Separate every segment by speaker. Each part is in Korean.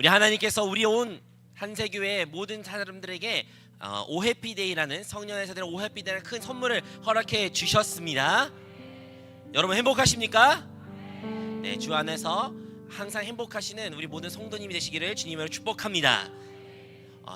Speaker 1: 우리 하나님께서 우리 온 한세교회 모든 사람들에게 오해피데이라는 성년의 세대를 오해피데이라는 큰 선물을 허락해 주셨습니다. 여러분 행복하십니까? 네, 주 안에서 항상 행복하시는 우리 모든 성도님이 되시기를 주님으로 축복합니다.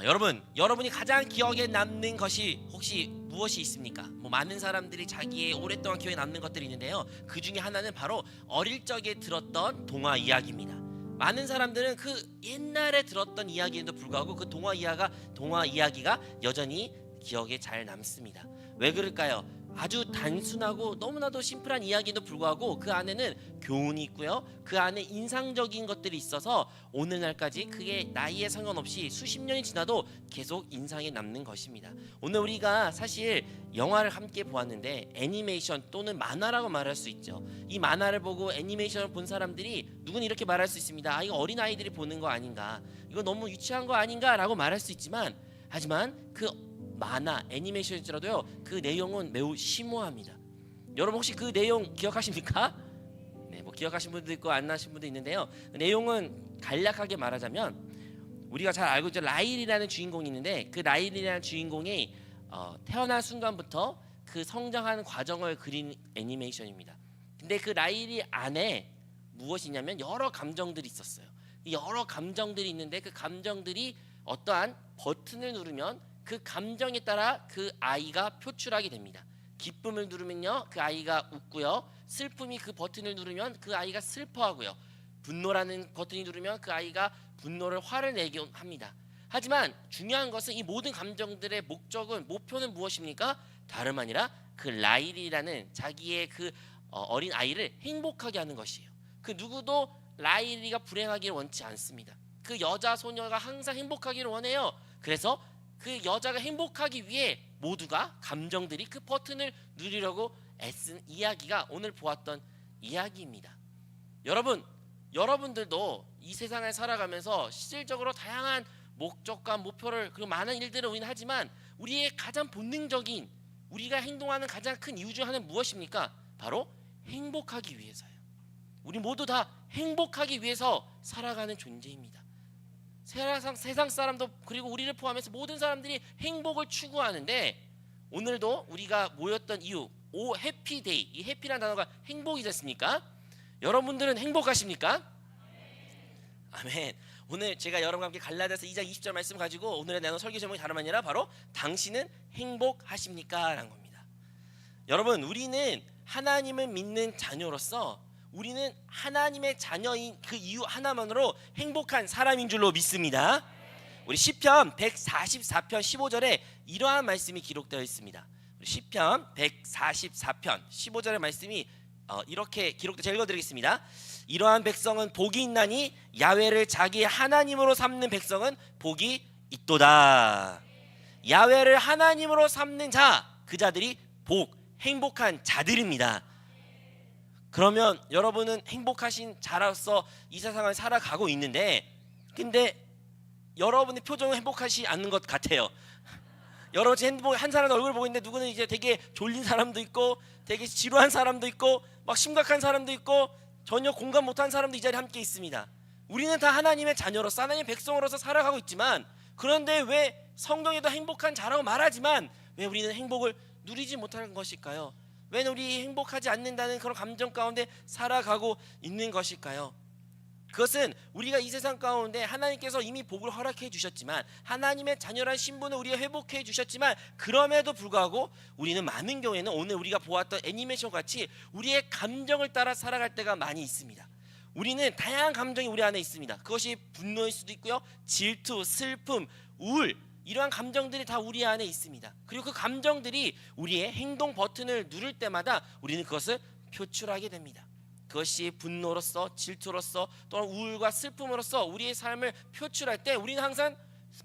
Speaker 1: 여러분이 가장 기억에 남는 것이 혹시 무엇이 있습니까? 많은 사람들이 자기의 오랫동안 기억에 남는 것들이 있는데요, 그 중에 하나는 바로 어릴 적에 들었던 동화 이야기입니다. 많은 사람들은 그 옛날에 들었던 이야기에도 불구하고 그 동화 이야기가 여전히 기억에 잘 남습니다. 왜 그럴까요? 아주 단순하고 너무나도 심플한 이야기에도 불구하고 그 안에는 교훈이 있고요, 그 안에 인상적인 것들이 있어서 오늘날까지 그게 나이에 상관없이 수십 년이 지나도 계속 인상에 남는 것입니다. 오늘 우리가 사실 영화를 함께 보았는데 애니메이션 또는 만화라고 말할 수 있죠. 이 만화를 보고 애니메이션을 본 사람들이 누구는 이렇게 말할 수 있습니다. 이거 어린아이들이 보는 거 아닌가, 이거 너무 유치한 거 아닌가 라고 말할 수 있지만, 하지만 그 만화 애니메이션일지라도요, 그 내용은 매우 심오합니다. 여러분 혹시 그 내용 기억하십니까? 네, 기억하신 분도 있고 안 나신 분도 있는데요, 그 내용은 간략하게 말하자면 우리가 잘 알고 있죠. 라일이라는 주인공이 있는데 그 라일이라는 주인공이 태어난 순간부터 그 성장하는 과정을 그린 애니메이션입니다. 근데 그 라일이 안에 무엇이 있냐면 여러 감정들이 있었어요. 여러 감정들이 있는데 그 감정들이 어떠한 버튼을 누르면 그 감정에 따라 그 아이가 표출하게 됩니다. 기쁨을 누르면요, 그 아이가 웃고요. 슬픔이 그 버튼을 누르면 그 아이가 슬퍼하고요. 분노라는 버튼이 누르면 그 아이가 화를 내곤 합니다. 하지만 중요한 것은 이 모든 감정들의 목표는 무엇입니까? 다름 아니라 그 라일이라는 자기의 그 어린 아이를 행복하게 하는 것이에요. 그 누구도 라일이가 불행하기를 원치 않습니다. 그 여자 소녀가 항상 행복하기를 원해요. 그래서 그 여자가 행복하기 위해 모두가 감정들이 그 버튼을 누리려고 애쓴 이야기가 오늘 보았던 이야기입니다. 여러분들도 이 세상을 살아가면서 실질적으로 다양한 목적과 목표를, 그리고 많은 일들을 우리는 하지만 우리의 가장 본능적인 우리가 행동하는 가장 큰 이유 중 하나는 무엇입니까? 바로 행복하기 위해서예요. 우리 모두 다 행복하기 위해서 살아가는 존재입니다. 세상 사람도 그리고 우리를 포함해서 모든 사람들이 행복을 추구하는데, 오늘도 우리가 모였던 이유, 오 해피데이, 이 해피라는 단어가 행복이 됐습니까? 여러분들은 행복하십니까? 아멘. 오늘 제가 여러분과 함께 갈라디아서 2장 20절 말씀 가지고 오늘의 나눈 설교 제목이 다름 아니라 바로 당신은 행복하십니까? 라는 겁니다. 여러분, 우리는 하나님을 믿는 자녀로서 우리는 하나님의 자녀인 그 이유 하나만으로 행복한 사람인 줄로 믿습니다. 우리 시편 144편 15절에 이러한 말씀이 기록되어 있습니다. 시편 144편 15절의 말씀이 이렇게 기록되어, 제가 읽어드리겠습니다. 이러한 백성은 복이 있나니 야훼를 자기 하나님으로 삼는 백성은 복이 있도다. 야훼를 하나님으로 삼는 자, 그 자들이 행복한 자들입니다. 그러면 여러분은 행복하신 자로서 이 세상을 살아가고 있는데, 근데 여러분의 표정은 행복하지 않는 것 같아요. 여러분 한 사람 얼굴 보고 있는데 누구는 이제 되게 졸린 사람도 있고, 되게 지루한 사람도 있고, 막 심각한 사람도 있고, 전혀 공감 못한 사람도 이 자리에 함께 있습니다. 우리는 다 하나님의 자녀로서 하나님의 백성으로서 살아가고 있지만, 그런데 왜 성경에도 행복한 자라고 말하지만 왜 우리는 행복을 누리지 못하는 것일까요? 왜 우리 행복하지 않는다는 그런 감정 가운데 살아가고 있는 것일까요? 그것은 우리가 이 세상 가운데 하나님께서 이미 복을 허락해 주셨지만, 하나님의 자녀란 신분을 우리가 회복해 주셨지만, 그럼에도 불구하고 우리는 많은 경우에는 오늘 우리가 보았던 애니메이션 같이 우리의 감정을 따라 살아갈 때가 많이 있습니다. 우리는 다양한 감정이 우리 안에 있습니다. 그것이 분노일 수도 있고요, 질투, 슬픔, 우울, 이러한 감정들이 다 우리 안에 있습니다. 그리고 그 감정들이 우리의 행동 버튼을 누를 때마다 우리는 그것을 표출하게 됩니다. 그것이 분노로서, 질투로서, 또는 우울과 슬픔으로서 우리의 삶을 표출할 때 우리는 항상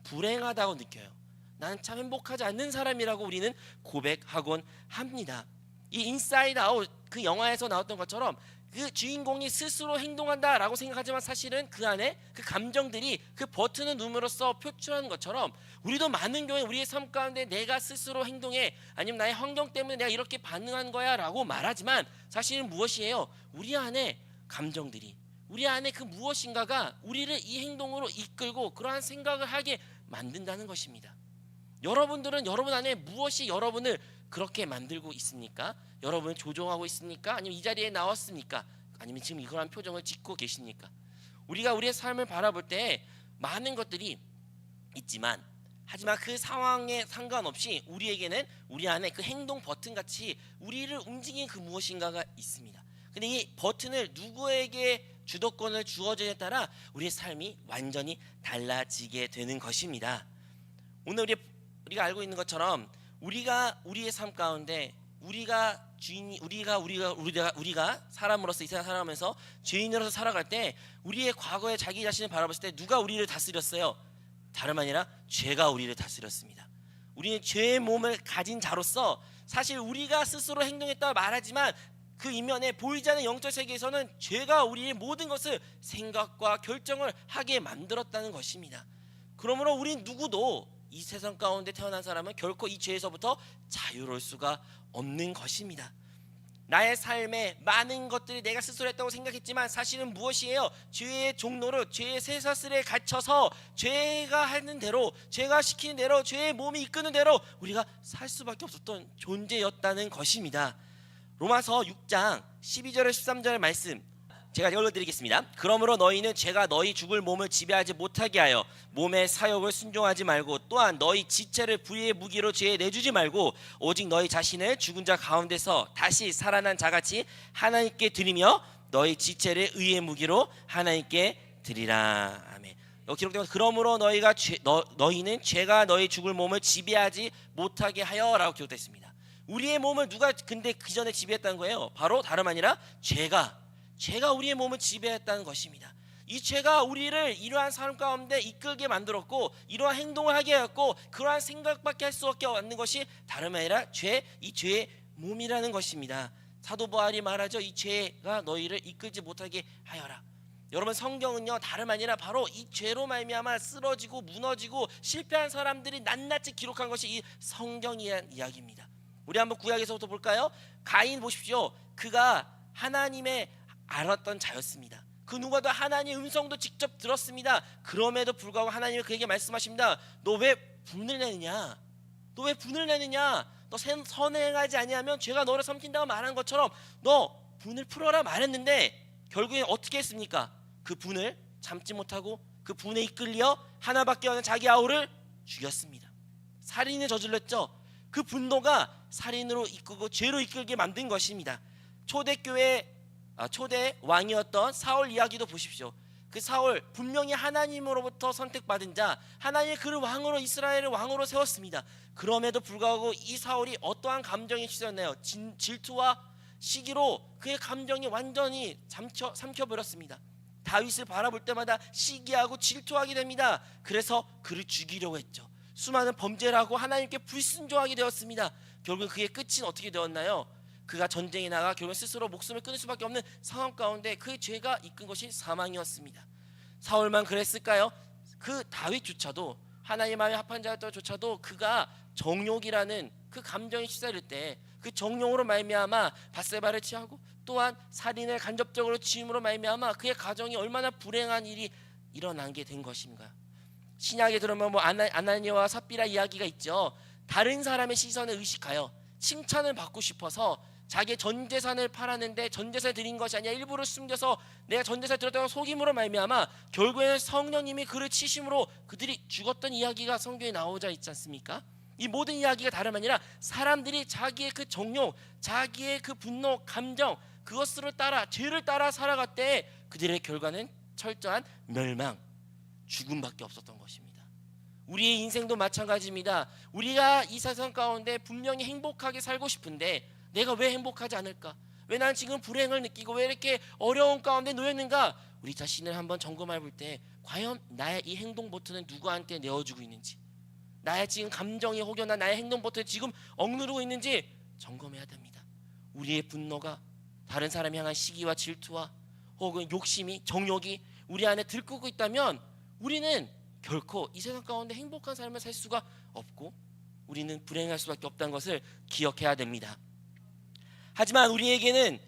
Speaker 1: 불행하다고 느껴요. 나는 참 행복하지 않는 사람이라고 우리는 고백하곤 합니다. 이 인사이드 아웃, 그 영화에서 나왔던 것처럼 그 주인공이 스스로 행동한다라고 생각하지만 사실은 그 안에 그 감정들이 그 버튼을 누름으로써 표출하는 것처럼, 우리도 많은 경우에 우리의 삶 가운데 내가 스스로 행동해, 아니면 나의 환경 때문에 내가 이렇게 반응한 거야 라고 말하지만 사실은 무엇이에요? 우리 안에 감정들이, 우리 안에 그 무엇인가가 우리를 이 행동으로 이끌고 그러한 생각을 하게 만든다는 것입니다. 여러분들은 여러분 안에 무엇이 여러분을 그렇게 만들고 있습니까? 여러분을 조종하고 있습니까? 아니면 이 자리에 나왔습니까? 아니면 지금 이러한 표정을 짓고 계십니까? 우리가 우리의 삶을 바라볼 때 많은 것들이 있지만, 하지만 그 상황에 상관없이 우리에게는 우리 안에 그 행동 버튼 같이 우리를 움직이는 그 무엇인가가 있습니다. 근데 이 버튼을 누구에게 주도권을 주어지냐에 따라 우리의 삶이 완전히 달라지게 되는 것입니다. 오늘 우리가 알고 있는 것처럼 우리의 삶 가운데 우리가 사람으로서 이 세상 살아가면서 죄인으로서 살아갈 때 우리의 과거에 자기 자신을 바라봤을 때 누가 우리를 다스렸어요? 다름 아니라 죄가 우리를 다스렸습니다. 우리는 죄의 몸을 가진 자로서 사실 우리가 스스로 행동했다고 말하지만 그 이면에 보이지 않는 영적 세계에서는 죄가 우리의 모든 것을 생각과 결정을 하게 만들었다는 것입니다. 그러므로 우린 누구도 이 세상 가운데 태어난 사람은 결코 이 죄에서부터 자유로울 수가 없는 것입니다. 나의 삶에 많은 것들이 내가 스스로 했다고 생각했지만 사실은 무엇이에요? 죄의 종로로, 죄의 쇠사슬에 갇혀서 죄가 하는 대로, 죄가 시키는 대로, 죄의 몸이 이끄는 대로 우리가 살 수밖에 없었던 존재였다는 것입니다. 로마서 6장 12절에 13절의 말씀 제가 읽어드리겠습니다. 그러므로 너희는 죄가 너희 죽을 몸을 지배하지 못하게 하여 몸의 사욕을 순종하지 말고 또한 너희 지체를 불의의 무기로 죄에 내주지 말고 오직 너희 자신을 죽은 자 가운데서 다시 살아난 자같이 하나님께 드리며 너희 지체를 의의 무기로 하나님께 드리라. 아멘. 여기 기록되면 그러므로 너희는 죄가 너희 죽을 몸을 지배하지 못하게 하여라고 기록되어 있습니다. 우리의 몸을 누가 근데 그 전에 지배했다는 거예요? 바로 다름 아니라 죄가 우리의 몸을 지배했다는 것입니다. 이 죄가 우리를 이러한 삶 가운데 이끌게 만들었고 이러한 행동을 하게 하였고 그러한 생각밖에 할 수밖에 없는 것이 다름 아니라 이 죄의 몸이라는 것입니다. 사도 바울이 말하죠. 이 죄가 너희를 이끌지 못하게 하여라. 여러분, 성경은요 다름 아니라 바로 이 죄로 말미암아 쓰러지고 무너지고 실패한 사람들이 낱낱이 기록한 것이 이 성경이란 이야기입니다. 우리 한번 구약에서부터 볼까요? 가인 보십시오. 그가 하나님의 알았던 자였습니다. 그 누구도 하나님의 음성도 직접 들었습니다. 그럼에도 불구하고 하나님이 그에게 말씀하십니다. 너 왜 분을 내느냐? 너 왜 분을 내느냐? 너 선행하지 아니하면 죄가 너를 삼킨다고 말한 것처럼 너 분을 풀어라 말했는데 결국엔 어떻게 했습니까? 그 분을 참지 못하고 그 분에 이끌려 하나밖에 없는 자기 아우를 죽였습니다. 살인을 저질렀죠. 그 분노가 살인으로 이끌고 죄로 이끌게 만든 것입니다. 초대 왕이었던 사울 이야기도 보십시오. 그 사울 분명히 하나님으로부터 선택받은 자, 하나님이 그를 왕으로 이스라엘을 왕으로 세웠습니다. 그럼에도 불구하고 이 사울이 어떠한 감정이 휩쓸렸나요? 질투와 시기로 그의 감정이 완전히 삼켜버렸습니다. 다윗을 바라볼 때마다 시기하고 질투하게 됩니다. 그래서 그를 죽이려고 했죠. 수많은 범죄를 하고 하나님께 불순종하게 되었습니다. 결국 그의 끝은 어떻게 되었나요? 그가 전쟁에 나가 결국 스스로 목숨을 끊을 수밖에 없는 상황 가운데 그 죄가 이끈 것이 사망이었습니다. 사울만 그랬을까요? 그 다윗조차도 하나님 마음에 합한 자조차도 그가 정욕이라는 그 감정에 휩싸일 때 그 정욕으로 말미암아 밧세바를 취하고 또한 살인을 간접적으로 지음으로 말미암아 그의 가정이 얼마나 불행한 일이 일어난 게 된 것인가. 신약에 들어오면 아나니아와 삽비라 이야기가 있죠. 다른 사람의 시선을 의식하여 칭찬을 받고 싶어서 자기의 전 재산을 팔았는데 전 재산을 드린 것이 아니라 일부러 숨겨서 내가 전 재산을 드렸다고 속임으로 말미암아 결국에는 성령님이 그를 치심으로 그들이 죽었던 이야기가 성경에 나오자 있지 않습니까? 이 모든 이야기가 다름 아니라 사람들이 자기의 그 정욕, 자기의 그 분노, 감정 그것을 따라 죄를 따라 살아갈 때 그들의 결과는 철저한 멸망, 죽음밖에 없었던 것입니다. 우리의 인생도 마찬가지입니다. 우리가 이 세상 가운데 분명히 행복하게 살고 싶은데 내가 왜 행복하지 않을까? 왜 난 지금 불행을 느끼고 왜 이렇게 어려운 가운데 놓였는가? 우리 자신을 한번 점검해 볼 때 과연 나의 이 행동 버튼은 누구한테 내어주고 있는지, 나의 지금 감정이 혹여나 나의 행동 버튼을 지금 억누르고 있는지 점검해야 됩니다. 우리의 분노가 다른 사람이 향한 시기와 질투와 혹은 욕심이, 정욕이 우리 안에 들끓고 있다면 우리는 결코 이 세상 가운데 행복한 삶을 살 수가 없고 우리는 불행할 수밖에 없다는 것을 기억해야 됩니다. 하지만 우리에게는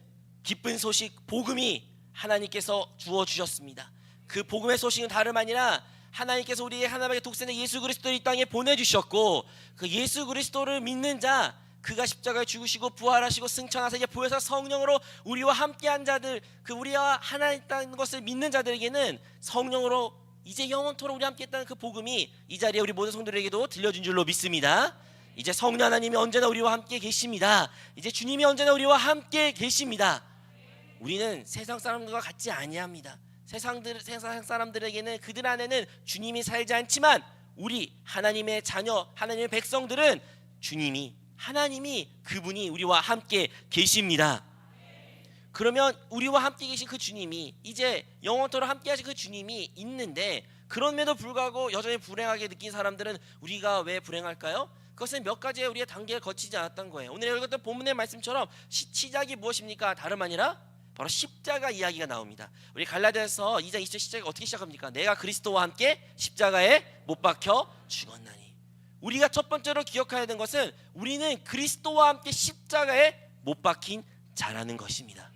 Speaker 1: 기쁜 소식, 복음이
Speaker 2: 하나님께서 주어 주셨습니다. 그 복음의 소식은 다름 아니라 하나님께서 우리의 하나님의 독생자 예수 그리스도를 이 땅에 보내주셨고, 그 예수 그리스도를 믿는 자, 그가 십자가에 죽으시고 부활하시고 승천하사 이제 보혜사 성령으로 우리와 함께한 자들, 그 우리와 하나 있다는 것을 믿는 자들에게는 성령으로 이제 영원토록 우리 함께 있다는 그 복음이 이 자리에 우리 모든 성도들에게도 들려준 줄로 믿습니다. 이제 성령 하나님이 언제나 우리와 함께 계십니다. 이제 주님이 언제나 우리와 함께 계십니다. 우리는 세상 사람들과 같지 아니합니다. 세상 사람들에게는 그들 안에는 주님이 살지 않지만 우리 하나님의 자녀, 하나님의 백성들은 하나님이 그분이 우리와 함께 계십니다. 그러면 우리와 함께 계신 그 주님이, 이제 영원토록 함께 하신 그 주님이 있는데, 그럼에도 불구하고 여전히 불행하게 느낀 사람들은 우리가 왜 불행할까요? 그것은 몇 가지의 우리의 단계를 거치지 않았던 거예요. 오늘 읽었던 본문의 말씀처럼 시작이 무엇입니까? 다름 아니라 바로 십자가 이야기가 나옵니다. 우리 갈라디아서 2장 20절 시작이 어떻게 시작합니까? 내가 그리스도와 함께 십자가에 못 박혀 죽었나니. 우리가 첫 번째로 기억해야 되는 것은 우리는 그리스도와 함께 십자가에 못 박힌 자라는 것입니다.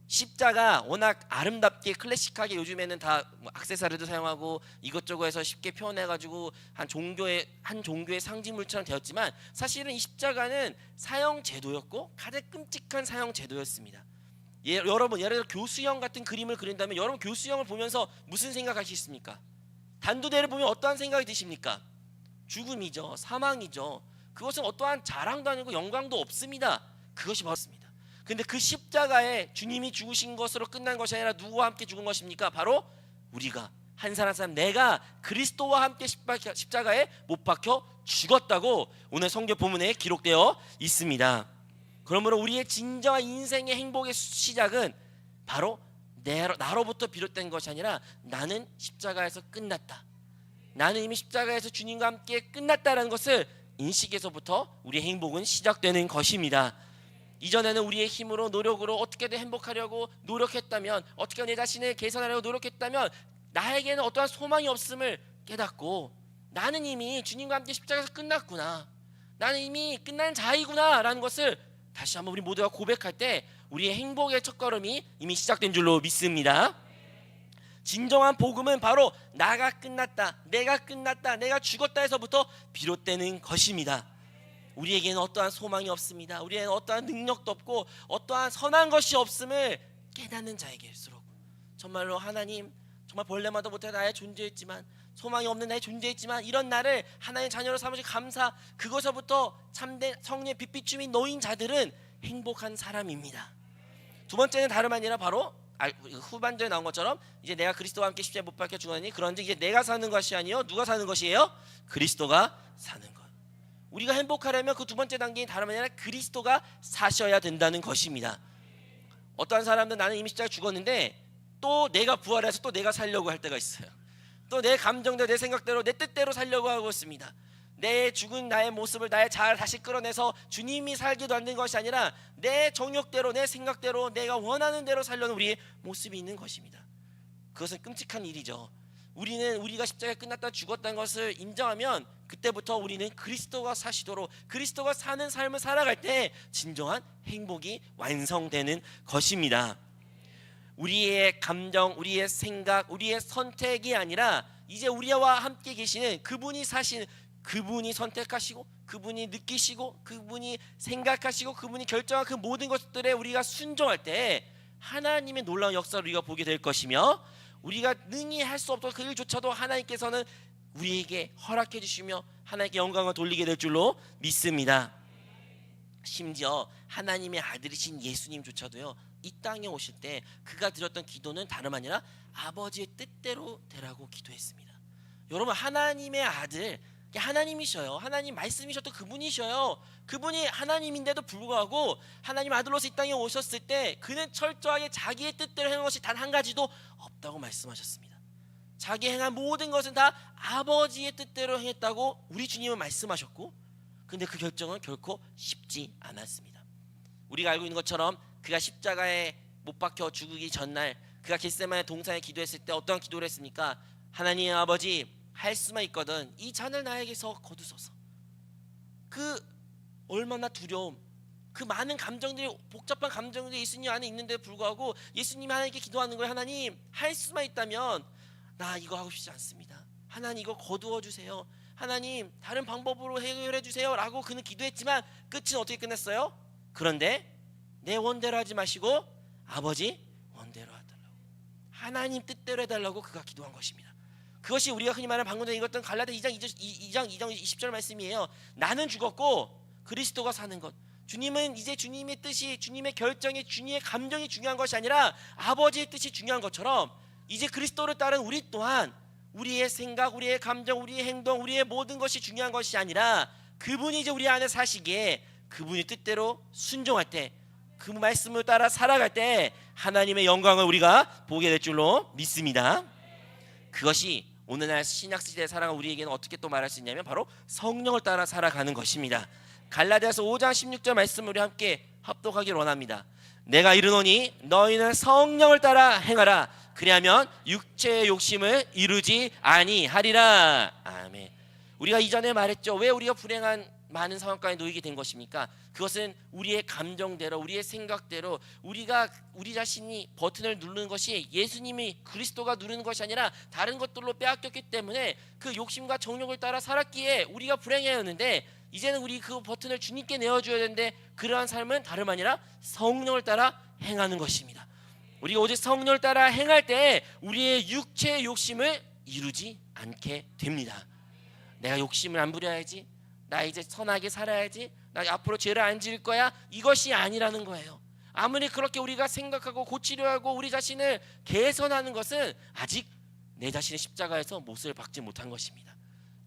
Speaker 2: 십자가 워낙 아름답게 클래식하게 요즘에는 다 액세서리도 사용하고 이것저것 해서 쉽게 표현해가지고 한 종교의 상징물처럼 되었지만, 사실은 이 십자가는 사형 제도였고 가장 끔찍한 사형 제도였습니다. 여러분, 예를 들어 교수형 같은 그림을 그린다면 여러분 교수형을 보면서 무슨 생각하시겠습니까? 단두대를 보면 어떠한 생각이 드십니까? 죽음이죠. 사망이죠. 그것은 어떠한 자랑도 아니고 영광도 없습니다. 그것이 바로습니다. 근데 그 십자가에 주님이 죽으신 것으로 끝난 것이 아니라 누구와 함께 죽은 것입니까? 바로 우리가 한 사람 한 사람, 내가 그리스도와 함께 십자가에 못 박혀 죽었다고 오늘 성경 본문에 기록되어 있습니다. 그러므로 우리의 진정한 인생의 행복의 시작은 바로 나로부터 비롯된 것이 아니라 나는 십자가에서 끝났다, 나는 이미 십자가에서 주님과 함께 끝났다라는 것을 인식에서부터 우리의 행복은 시작되는 것입니다. 이전에는 우리의 힘으로 노력으로 어떻게든 행복하려고 노력했다면, 어떻게 내 자신을 개선하려고 노력했다면 나에게는 어떠한 소망이 없음을 깨닫고, 나는 이미 주님과 함께 십자가에서 끝났구나, 나는 이미 끝난 자이구나 라는 것을 다시 한번 우리 모두가 고백할 때 우리의 행복의 첫걸음이 이미 시작된 줄로 믿습니다. 진정한 복음은 바로 나가 끝났다, 내가 끝났다, 내가 죽었다 해서부터 비롯되는 것입니다. 우리에게는 어떠한 소망이 없습니다. 우리에게는 어떠한 능력도 없고 어떠한 선한 것이 없음을 깨닫는 자에게일수록 정말로 하나님, 정말 벌레마다 못해 나의 존재했지만, 소망이 없는 나의 존재했지만 이런 나를 하나님의 자녀로 삼으신 감사, 그것서부터 참된 성령의 빛비춤이 놓인 자들은 행복한 사람입니다. 두 번째는 다름 아니라 바로 후반절에 나온 것처럼 이제 내가 그리스도와 함께 십자가에 못 박혀 죽었으니 그런즉 이제 내가 사는 것이 아니요 누가 사는 것이에요? 그리스도가 사는 것. 우리가 행복하려면 그 두 번째 단계인 다름 아니라 그리스도가 사셔야 된다는 것입니다. 어떠한 사람들은 나는 이미 십자가에 죽었는데 또 내가 부활해서 또 내가 살려고 할 때가 있어요. 또 내 감정대로, 내 생각대로, 내 뜻대로 살려고 하고 있습니다. 내 죽은 나의 모습을, 나의 자아를 다시 끌어내서 주님이 살기도 않는 것이 아니라 내 정욕대로, 내 생각대로, 내가 원하는 대로 살려는 우리의 모습이 있는 것입니다. 그것은 끔찍한 일이죠. 우리가 십자가에 끝났다 죽었다는 것을 인정하면 그때부터 우리는 그리스도가 사시도록, 그리스도가 사는 삶을 살아갈 때 진정한 행복이 완성되는 것입니다. 우리의 감정, 우리의 생각, 우리의 선택이 아니라 이제 우리와 함께 계시는 그분이 사시는, 그분이 선택하시고 그분이 느끼시고 그분이 생각하시고 그분이 결정한 그 모든 것들에 우리가 순종할 때 하나님의 놀라운 역사를 우리가 보게 될 것이며, 우리가 능히 할 수 없던 그 일조차도 하나님께서는 우리에게 허락해 주시며 하나님께 영광을 돌리게 될 줄로 믿습니다. 심지어 하나님의 아들이신 예수님조차도요, 이 땅에 오실 때 그가 드렸던 기도는 다름 아니라 아버지의 뜻대로 되라고 기도했습니다. 여러분, 하나님의 아들, 하나님이셔요. 하나님 말씀이셨던 그분이셔요. 그분이 하나님인데도 불구하고 하나님 아들로서 이 땅에 오셨을 때 그는 철저하게 자기의 뜻대로 행한 것이 단 한 가지도 없다고 말씀하셨습니다. 자기 행한 모든 것은 다 아버지의 뜻대로 행했다고 우리 주님은 말씀하셨고, 근데 그 결정은 결코 쉽지 않았습니다. 우리가 알고 있는 것처럼 그가 십자가에 못 박혀 죽기 전날 그가 겟세마네 동산에 기도했을 때 어떤 기도를 했습니까? 하나님 아버지, 할 수만 있거든 이 잔을 나에게서 거두소서. 그 얼마나 두려움, 그 많은 감정들이, 복잡한 감정들이 예수님 안에 있는데 불구하고 예수님이 하나님께 기도하는 거예요. 하나님, 할 수만 있다면 나 이거 하고 싶지 않습니다. 하나님, 이거 거두어 주세요. 하나님, 다른 방법으로 해결해 주세요 라고 그는 기도했지만 끝은 어떻게 끝났어요? 그런데 내 원대로 하지 마시고 아버지 원대로 해달라고, 하나님 뜻대로 해달라고 그가 기도한 것입니다. 그것이 우리가 흔히 말하는 방금 전에 읽었던 갈라디아 2장 20절 말씀이에요. 나는 죽었고 그리스도가 사는 것. 주님은 이제 주님의 뜻이, 주님의 결정이, 주님의 감정이 중요한 것이 아니라 아버지의 뜻이 중요한 것처럼 이제 그리스도를 따른 우리 또한 우리의 생각, 우리의 감정, 우리의 행동, 우리의 모든 것이 중요한 것이 아니라 그분이 이제 우리 안에 사시기에 그분의 뜻대로 순종할 때, 그 말씀을 따라 살아갈 때 하나님의 영광을 우리가 보게 될 줄로 믿습니다. 그것이 오늘날 신약시대에 살아가는 우리에게는 어떻게 또 말할 수 있냐면 바로 성령을 따라 살아가는 것입니다. 갈라디아서 5장 16절 말씀을 우리 함께 합독하기를 원합니다. 내가 이르노니 너희는 성령을 따라 행하라. 그리하면 육체의 욕심을 이루지 아니하리라. 아멘. 우리가 이전에 말했죠. 왜 우리가 불행한 많은 상황까지 놓이게 된 것입니까? 그것은 우리의 감정대로, 우리의 생각대로 우리 자신이 버튼을 누르는 것이 예수님이, 그리스도가 누르는 것이 아니라 다른 것들로 빼앗겼기 때문에 그 욕심과 정욕을 따라 살았기에 우리가 불행해였는데, 이제는 우리 그 버튼을 주님께 내어줘야 되는데 그러한 삶은 다름 아니라 성령을 따라 행하는 것입니다. 우리가 오직 성령을 따라 행할 때 우리의 육체의 욕심을 이루지 않게 됩니다. 내가 욕심을 안 부려야지, 나 이제 선하게 살아야지, 나 앞으로 죄를 안 지을 거야, 이것이 아니라는 거예요. 아무리 그렇게 우리가 생각하고 고치려 하고 우리 자신을 개선하는 것은 아직 내 자신의 십자가에서 못을 박지 못한 것입니다.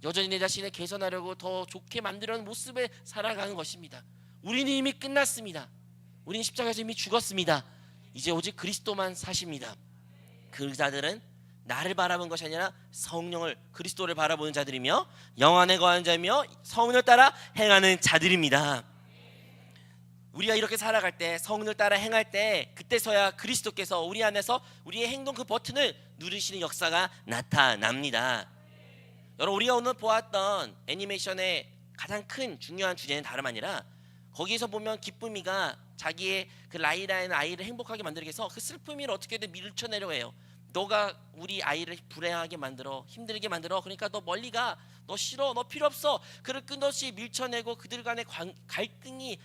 Speaker 2: 여전히 내 자신을 개선하려고 더 좋게 만들어는 모습에 살아가는 것입니다. 우리는 이미 끝났습니다. 우리는 십자가에서 이미 죽었습니다. 이제 오직 그리스도만 사십니다. 그 자들은 나를 바라본 것이 아니라 성령을, 그리스도를 바라보는 자들이며 영 안에 거하는 자며 성령을 따라 행하는 자들입니다. 우리가 이렇게 살아갈 때, 성령을 따라 행할 때, 그때서야 그리스도께서 우리 안에서 우리의 행동 그 버튼을 누르시는 역사가 나타납니다. 여러분, 우리가 오늘 보았던 애니메이션의 가장 큰 중요한 주제는 다름 아니라 거기에서 보면 기쁨이가 자기의 그 라이라는 아이를 행복하게 만들기 위해서 그 슬픔이를 어떻게든 밀쳐내려고 해요. 너가 우리 아이를 불행하게 만들어, 힘들게 만들어, 그러니까 너 멀리 가, 너 싫어, 너 필요 없어. 그를 끝없이 밀쳐내고 그들 간의 갈등이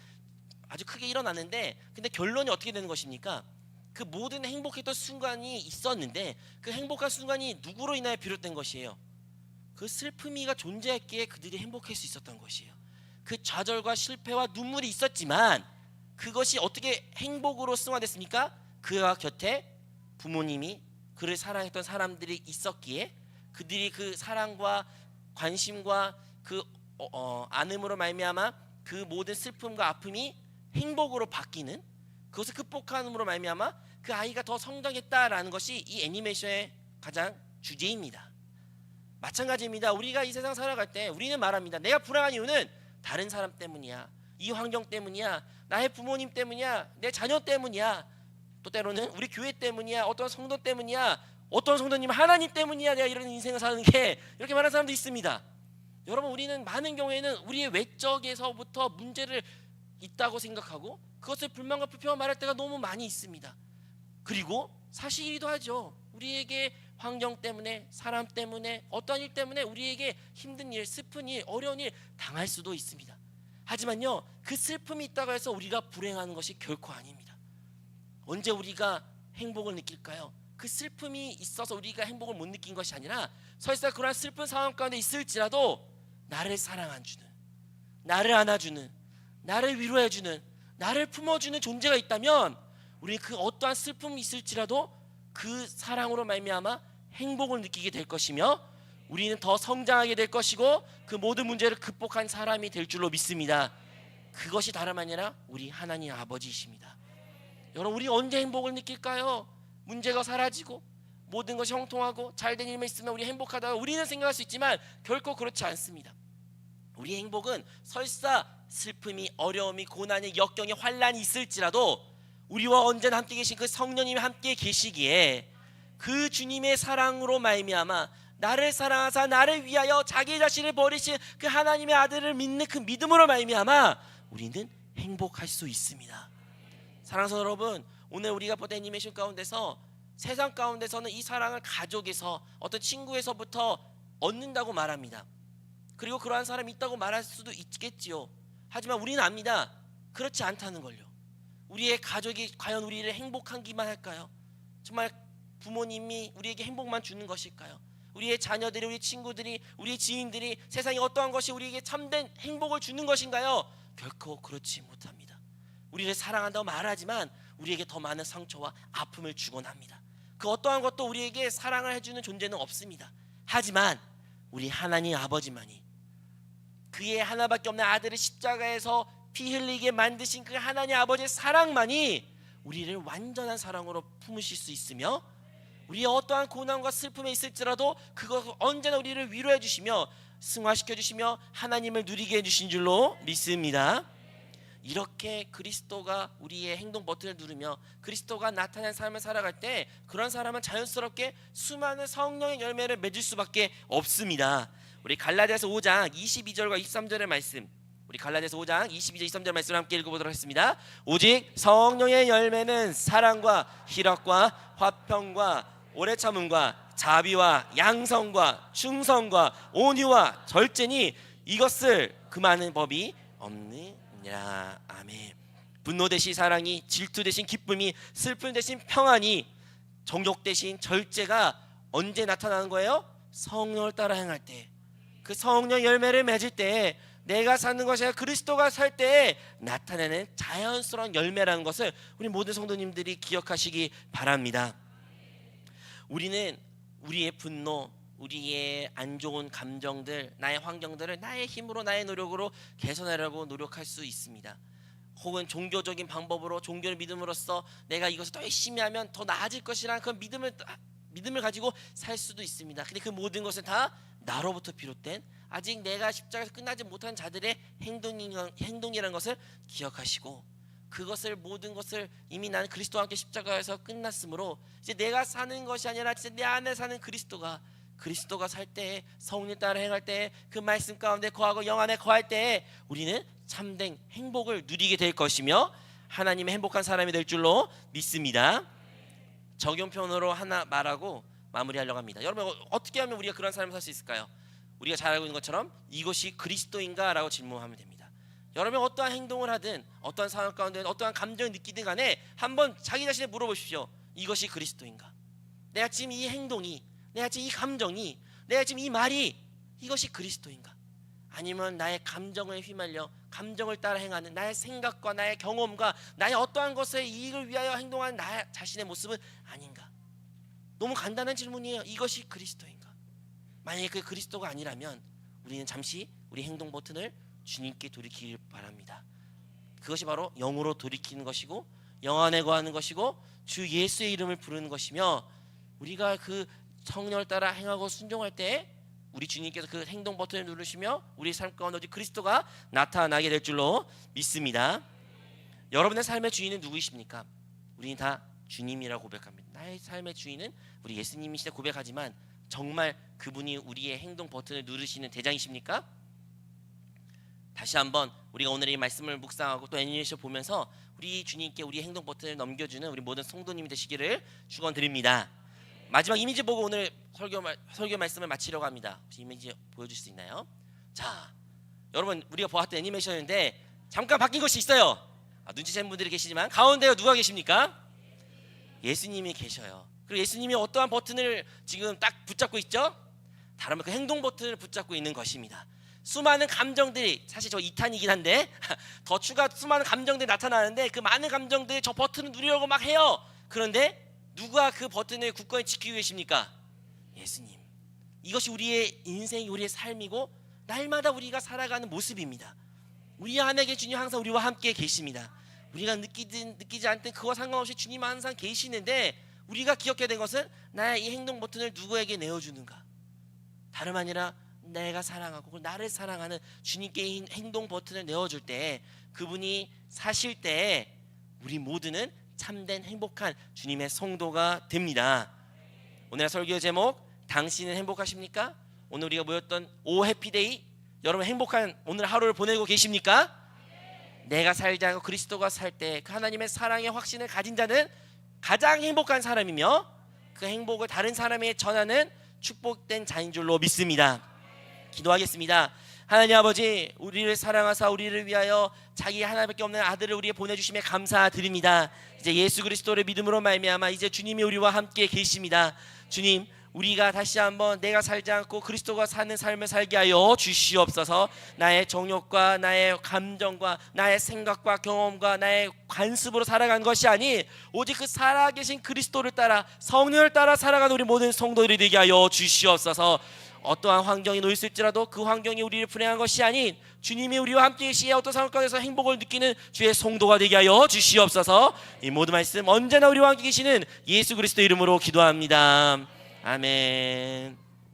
Speaker 2: 아주 크게 일어나는데, 근데 결론이 어떻게 되는 것입니까? 그 모든 행복했던 순간이 있었는데 그 행복한 순간이 누구로 인하여 비롯된 것이에요? 그 슬픔이가 존재했기에 그들이 행복할 수 있었던 것이에요. 그 좌절과 실패와 눈물이 있었지만 그것이 어떻게 행복으로 승화됐습니까? 그와 곁에 부모님이, 그를 사랑했던 사람들이 있었기에 그들이 그 사랑과 관심과 그 안음으로 말미암아 그 모든 슬픔과 아픔이 행복으로 바뀌는, 그것을 극복함으로 말미암아 그 아이가 더 성장했다라는 것이 이 애니메이션의 가장 주제입니다. 마찬가지입니다. 우리가 이 세상 살아갈 때 우리는 말합니다. 내가 불행한 이유는 다른 사람 때문이야, 이 환경 때문이야, 나의 부모님 때문이야, 내 자녀 때문이야, 또 때로는 우리 교회 때문이야, 어떤 성도 때문이야, 어떤 성도님 하나님 때문이야, 내가 이런 인생을 사는 게, 이렇게 말하는 사람도 있습니다. 여러분, 우리는 많은 경우에는 우리의 외적에서부터 문제를 있다고 생각하고 그것을 불만과 불평을 말할 때가 너무 많이 있습니다. 그리고 사실이기도 하죠. 우리에게 환경 때문에, 사람 때문에, 어떤 일 때문에 우리에게 힘든 일, 슬픈 일, 어려운 일 당할 수도 있습니다. 하지만요, 그 슬픔이 있다고 해서 우리가 불행하는 것이 결코 아닙니다. 언제 우리가 행복을 느낄까요? 그 슬픔이 있어서 우리가 행복을 못 느낀 것이 아니라 설사 그러한 슬픈 상황 가운데 있을지라도 나를 사랑해주는, 나를 안아주는, 나를 위로해주는, 나를 품어주는 존재가 있다면 우리는 그 어떠한 슬픔이 있을지라도 그 사랑으로 말미암아 행복을 느끼게 될 것이며 우리는 더 성장하게 될 것이고 그 모든 문제를 극복한 사람이 될 줄로 믿습니다. 그것이 다름 아니라 우리 하나님 아버지이십니다. 여러분, 우리 언제 행복을 느낄까요? 문제가 사라지고 모든 것이 형통하고 잘된 일만 있으면 우리 행복하다고 우리는 생각할 수 있지만 결코 그렇지 않습니다. 우리의 행복은 설사 슬픔이, 어려움이, 고난이, 역경이, 환난이 있을지라도 우리와 언제나 함께 계신 그 성령님이 함께 계시기에 그 주님의 사랑으로 말미암아 나를 사랑하사 나를 위하여 자기 자신을 버리신 그 하나님의 아들을 믿는 그 믿음으로 말미암아 우리는 행복할 수 있습니다. 사랑하는 성도 여러분, 오늘 우리가 본 애니메이션 가운데서 세상 가운데서는 이 사랑을 가족에서 어떤 친구에서부터 얻는다고 말합니다. 그리고 그러한 사람이 있다고 말할 수도 있겠지요. 하지만 우리는 압니다. 그렇지 않다는 걸요. 우리의 가족이 과연 우리를 행복하기만 할까요? 정말 부모님이 우리에게 행복만 주는 것일까요? 우리의 자녀들이, 우리 친구들이, 우리 지인들이 세상에 어떠한 것이 우리에게 참된 행복을 주는 것인가요? 결코 그렇지 못합니다. 우리를 사랑한다고 말하지만 우리에게 더 많은 상처와 아픔을 주곤 합니다. 그 어떠한 것도 우리에게 사랑을 해주는 존재는 없습니다. 하지만 우리 하나님 아버지만이 그의 하나밖에 없는 아들을 십자가에서 피 흘리게 만드신 그 하나님 아버지의 사랑만이 우리를 완전한 사랑으로 품으실 수 있으며, 우리의 어떠한 고난과 슬픔에 있을지라도 그것을 언제나 우리를 위로해 주시며 승화시켜 주시며 하나님을 누리게 해주신 줄로 믿습니다. 이렇게 그리스도가 우리의 행동 버튼을 누르며 그리스도가 나타난 삶을 살아갈 때 그런 사람은 자연스럽게 수많은 성령의 열매를 맺을 수밖에 없습니다. 우리 갈라디아서 5장 22절과 23절의 말씀, 우리 갈라디아서 5장 22절 23절 말씀을 함께 읽어보도록 하겠습니다. 오직 성령의 열매는 사랑과 희락과 화평과 오래 참음과 자비와 양성과 충성과 온유와 절제니 이것을 금하는 법이 없느니라. 아멘. 분노 대신 사랑이, 질투 대신 기쁨이, 슬픔 대신 평안이, 정욕 대신 절제가 언제 나타나는 거예요? 성령을 따라 행할 때, 그 성령 열매를 맺을 때, 내가 사는 것이 아니라 그리스도가 살 때 나타내는 자연스러운 열매라는 것을 우리 모든 성도님들이 기억하시기 바랍니다. 우리는 우리의 분노, 우리의 안 좋은 감정들, 나의 환경들을 나의 힘으로, 나의 노력으로 개선하려고 노력할 수 있습니다. 혹은 종교적인 방법으로, 종교를 믿음으로써 내가 이것을 더 열심히 하면 더 나아질 것이라는 그 믿음을 가지고 살 수도 있습니다. 근데 그 모든 것은 다 나로부터 비롯된, 아직 내가 십자가에서 끝나지 못한 자들의 행동이라는 것을 기억하시고, 그것을, 모든 것을 이미 나는 그리스도와 함께 십자가에서 끝났으므로 이제 내가 사는 것이 아니라 진짜 내 안에 사는 그리스도가 살 때, 성령 따라 행할 때, 그 말씀 가운데 거하고 영 안에 거할 때 우리는 참된 행복을 누리게 될 것이며 하나님의 행복한 사람이 될 줄로 믿습니다. 적용편으로 하나 말하고 마무리하려고 합니다. 여러분, 어떻게 하면 우리가 그런 삶을 살 수 있을까요? 우리가 잘 알고 있는 것처럼 이것이 그리스도인가? 라고 질문하면 됩니다. 여러분, 어떠한 행동을 하든 어떠한 상황 가운데 어떠한 감정을 느끼든 간에 한번 자기 자신에 물어보십시오. 이것이 그리스도인가? 내가 지금 이 행동이, 내가 지금 이 감정이, 내가 지금 이 말이 이것이 그리스도인가? 아니면 나의 감정에 휘말려 감정을 따라 행하는 나의 생각과 나의 경험과 나의 어떠한 것의 이익을 위하여 행동하는 나 자신의 모습은 아닌가? 너무 간단한 질문이에요. 이것이 그리스도인가? 만약에 그 그리스도가 아니라면 우리는 잠시 우리 행동 버튼을 주님께 돌이키길 바랍니다. 그것이 바로 영으로 돌이키는 것이고 영 안에 거하는 것이고 주 예수의 이름을 부르는 것이며, 우리가 그 성령을 따라 행하고 순종할 때 우리 주님께서 그 행동 버튼을 누르시며 우리 삶 가운데 그리스도가 나타나게 될 줄로 믿습니다. 여러분의 삶의 주인은 누구이십니까? 우리는 다 주님이라고 고백합니다. 나의 삶의 주인은 우리 예수님이시다 고백하지만 정말 그분이 우리의 행동 버튼을 누르시는 대장이십니까? 다시 한번 우리가 오늘 이 말씀을 묵상하고 또 애니메이션 보면서 우리 주님께 우리 행동 버튼을 넘겨주는 우리 모든 성도님이 되시기를 축원드립니다. 마지막 이미지 보고 오늘 설교 말씀을 마치려고 합니다. 혹시 이미지 보여줄 수 있나요? 자, 여러분, 우리가 보았던 애니메이션인데 잠깐 바뀐 것이 있어요. 눈치챈 분들이 계시지만 가운데에 누가 계십니까? 예수님이 계셔요. 그리고 예수님이 어떠한 버튼을 지금 딱 붙잡고 있죠? 다른 그 행동 버튼을 붙잡고 있는 것입니다. 수많은 감정들이, 사실 저 2탄이긴 한데 더 추가 수많은 감정들이 나타나는데 그 많은 감정들이 저 버튼을 누리려고 막 해요. 그런데 누가 그 버튼을 굳건히 지키고 계십니까? 예수님. 이것이 우리의 인생이, 우리의 삶이고 날마다 우리가 살아가는 모습입니다. 우리 안에 계신 주님 항상 우리와 함께 계십니다. 우리가 느끼든 느끼지 않든 그와 상관없이 주님은 항상 계시는데, 우리가 기억해야 될 것은 나의 이 행동 버튼을 누구에게 내어주는가? 다름 아니라 내가 사랑하고 나를 사랑하는 주님께 이 행동 버튼을 내어줄 때, 그분이 사실 때 우리 모두는 참된 행복한 주님의 성도가 됩니다. 오늘 설교 제목, 당신은 행복하십니까? 오늘 우리가 모였던 오 해피데이, 여러분 행복한 오늘 하루를 보내고 계십니까?
Speaker 1: 내가 살지 않고 그리스도가 살 때 그 하나님의 사랑의 확신을 가진 자는 가장 행복한 사람이며 그 행복을 다른 사람에게 전하는 축복된 자인 줄로 믿습니다. 기도하겠습니다. 하나님 아버지, 우리를 사랑하사 우리를 위하여 자기 하나밖에 없는 아들을 우리에게 보내주심에 감사드립니다. 이제 예수 그리스도를 믿음으로 말미암아 이제 주님이 우리와 함께 계십니다. 주님, 우리가 다시 한번 내가 살지 않고 그리스도가 사는 삶을 살게 하여 주시옵소서. 나의 정욕과 나의 감정과 나의 생각과 경험과 나의 관습으로 살아간 것이 아닌 오직 그 살아계신 그리스도를 따라 성령을 따라 살아가는 우리 모든 성도들이 되게 하여 주시옵소서. 어떠한 환경이 놓였을지라도 그 환경이 우리를 불행한 것이 아닌 주님이 우리와 함께 계시기에 어떤 상황 가운데서 행복을 느끼는 주의 성도가 되게 하여 주시옵소서. 이 모든 말씀 언제나 우리와 함께 계시는 예수 그리스도 이름으로 기도합니다. 아멘.